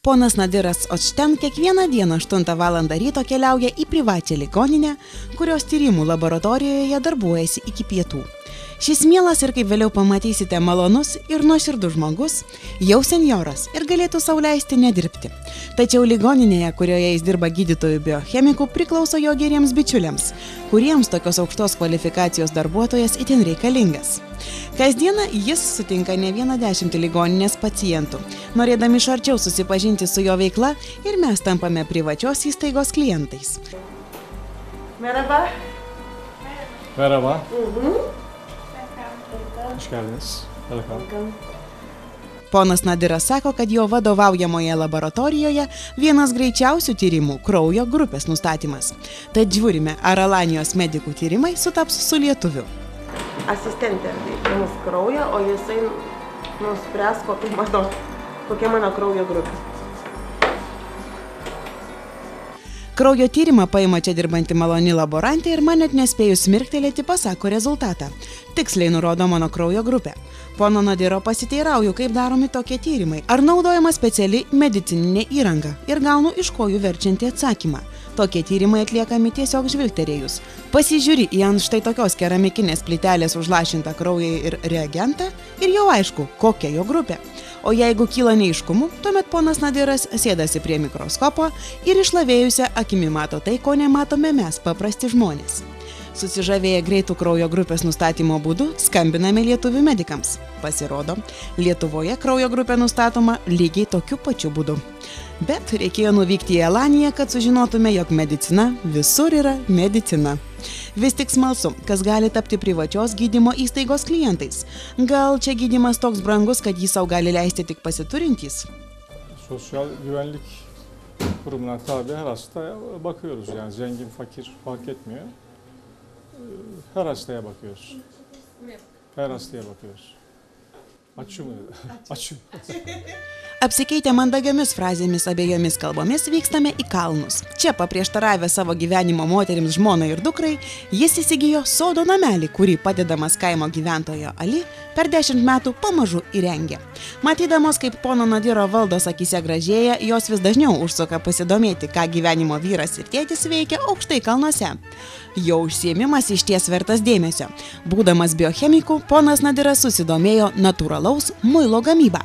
Ponas Nadiras Očten kiekvieną dieną 8 val. Ryto keliauja į privačią ligoninę, kurios tyrimų laboratorijoje darbuojasi iki pietų. Šis mielas ir, kaip vėliau pamatysite, malonus ir nuoširdus žmogus, jau senjoras ir galėtų sau leisti nedirbti. Tačiau ligoninėje, kurioje jis dirba gydytojų biochemikų, priklauso jo geriems bičiuliams, kuriems tokios aukštos kvalifikacijos darbuotojas itin reikalingas. Kasdieną jis sutinka ne vieną 10 ligoninės pacientų, norėdami iš arčiau susipažinti su jo veikla, ir mes tampame privačios įstaigos klientais. Merhaba. Merhaba. Hoş geldiniz. Welcome. Ponas Nadiras sako, kad jo vadovaujamoje laboratorijoje vienas greičiausių tyrimų – kraujo grupės nustatymas. Tad žiūrime, ar Alanijos medikų tyrimai sutaps su lietuviu. Asistentė ims kraują, o jisai nuspręs, kokia mano kraujo grupė. Kraujo tyrimą paima čia dirbanti maloni laborantė ir man net nespėjus mirktelėti pasako rezultatą. Tiksliai nurodo mano kraujo grupę. Pono Nadiro pasiteirauju, kaip daromi tokie tyrimai, ar naudojama speciali medicininė įranga, ir gaunu iš kojų verčiantį atsakymą. Tokie tyrimai atliekami tiesiog žvilgterėjus. Pasižiūri į ant štai tokios keramikinės plytelės užlašintą kraują ir reagentą ir jau aišku, kokia jo grupė. O jeigu kyla neaiškumų, tuomet ponas Nadiras sėdasi prie mikroskopo ir išlavėjusią akimi mato tai, ko nematome mes, paprasti žmonės. Susižavėję greitų kraujo grupės nustatymo būdu, skambiname lietuvių medikams. Pasirodo, Lietuvoje kraujo grupė nustatoma lygiai tokiu pačiu būdu. Bet reikėjo nuvykti į Alaniją, kad sužinotume, jog medicina visur yra medicina. Vis tik smalsu, kas gali tapti privačios gydymo įstaigos klientais. Gal čia gydymas toks brangus, kad jį sau gali leisti tik pasiturintys? Sosyal güvenlik kurumuna tabi her hastaya bakıyoruz. Yani zengin, fakir fark etmiyor. Her hastaya bakıyoruz. Her hastaya bakıyoruz. Ačiū. Ačiū. Apsikeitę mandagiomis frazėmis abiejomis kalbomis vykstame į kalnus. Čia paprieštaravę savo gyvenimo moterims, žmonai ir dukrai, jis įsigijo sodo namelį, kurį padedamas kaimo gyventojo Ali per 10 metų pamažu įrengė. Matydamos, kaip pono Nadiro valdos akyse gražėja, jos vis dažniau užsuka pasidomėti, ką gyvenimo vyras ir tėtis veikia aukštai kalnuose. Jo užsiėmimas išties vertas dėmesio. Būdamas biochemiku, ponas Nadiras susidomėjo natūralaus muilo gamybą.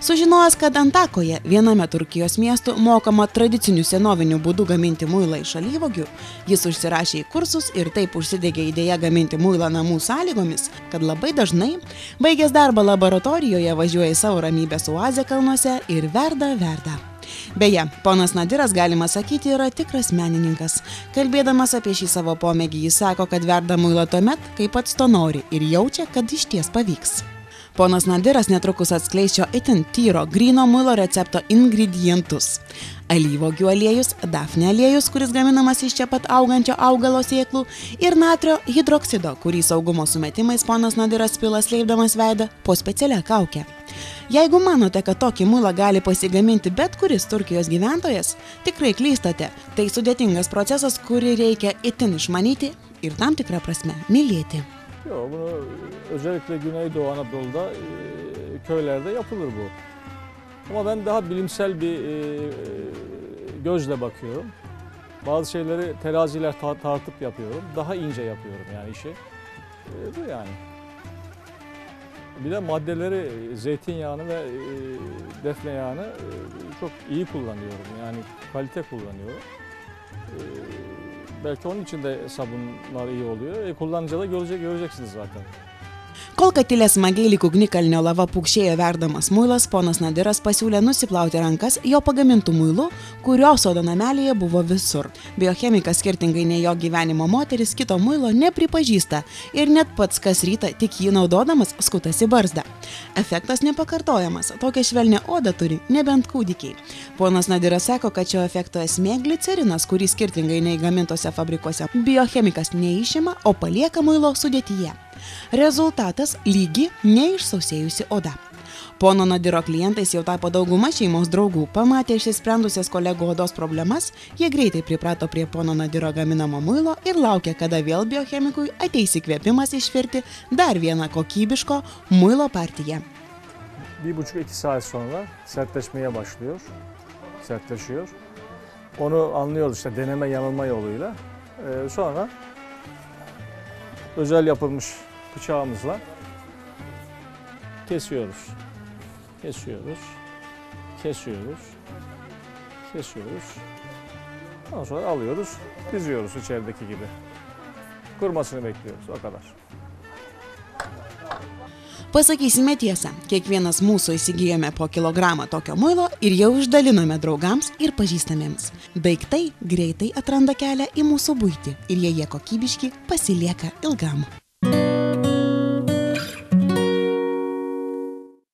Sužinojęs, kad Antakoje, viename Turkijos miestų, mokama tradicinių senovinių būdų gaminti muilą iš alyvuogių, jis užsirašė į kursus ir taip užsidegė idėją gaminti muilą namų sąlygomis, kad labai dažnai, baigęs darbą laboratorijoje, važiuoja į savo ramybės oazę kalnuose ir verda. Beje, ponas Nadiras, galima sakyti, yra tikras menininkas. Kalbėdamas apie šį savo pomėgį, jis sako, kad verda muilą tuomet, kai pats to nori ir jaučia, kad išties pavyks. Ponas Nadiras netrukus atskleis šio itin tyro gryno muilo recepto ingredientus. Alyvuogių aliejus, dafne aliejus, kuris gaminamas iš čia pat augančio augalo sėklų, ir natrio hidroksido, kurį saugumo sumetimais ponas Nadiras pila slėpdamas veidą po specialią kaukę. Jeigu manote, kad tokį muilą gali pasigaminti bet kuris Turkijos gyventojas, tikrai klystate. Tai sudėtingas procesas, kurį reikia itin išmanyti ir tam tikrą prasme mylėti. Yok, bunu özellikle Güneydoğu Anadolu'da köylerde yapılır bu. Ama ben daha bilimsel bir gözle bakıyorum. Bazı şeyleri teraziler tartıp yapıyorum. Daha ince yapıyorum yani işi. Bu yani. Bir de maddeleri, zeytinyağını ve defne yağını çok iyi kullanıyorum. Yani kalite kullanıyorum. Belki onun için de sabunlar iyi oluyor. Kullanınca da göreceksiniz zaten. Kol katilė smagiai lyg ugnikalnio lava pukšėjo verdamas muilas, ponas Nadiras pasiūlė nusiplauti rankas jo pagamintų muilų, kurio sodo namelėje buvo visur. Biochemikas, skirtingai nei jo gyvenimo moteris, kito muilo nepripažįsta ir net pats kas rytą tik jį naudodamas skutasi barzdą. Efektas nepakartojamas, tokią švelnią odą turi nebent kūdikiai. Ponas Nadiras sako, kad šio efekto esmė glicerinas, kurį skirtingai nei gamintose fabrikuose biochemikas neišima, o palieka muilo sudėtyje. Rezultatas lygi neišsausėjusi oda. Pono Nadiro klientais jau tapo dauguma šeimos draugų. Pamatę išsisprendusias kolegų odos problemas, jie greitai priprato prie pono Nadiro gaminamo muilo ir laukia, kada vėl biochemikui ateis įkvėpimas išvirti dar vieną kokybiško muilo partiją. 1,5-2 saat sonra sertleşmeye başlıyor. sertleşiyor. Onu anlıyoruz işte deneme yanılma yoluyla. Sonra özel yapılmış bıçağımızla kesiyoruz. Kesiyoruz. Kesiyoruz. Kesiyoruz. Ondan sonra alıyoruz, diziyoruz içerideki gibi. Kurmasını bekliyoruz, o kadar. Pasakysime tiesą, kiekvienas mūsų įsigijome po kilogramą tokio muilo ir jau išdalinome draugams ir pažįstamiems. Daiktai greitai atranda kelią į mūsų buitį ir jei jie kokybiški, pasilieka ilgam.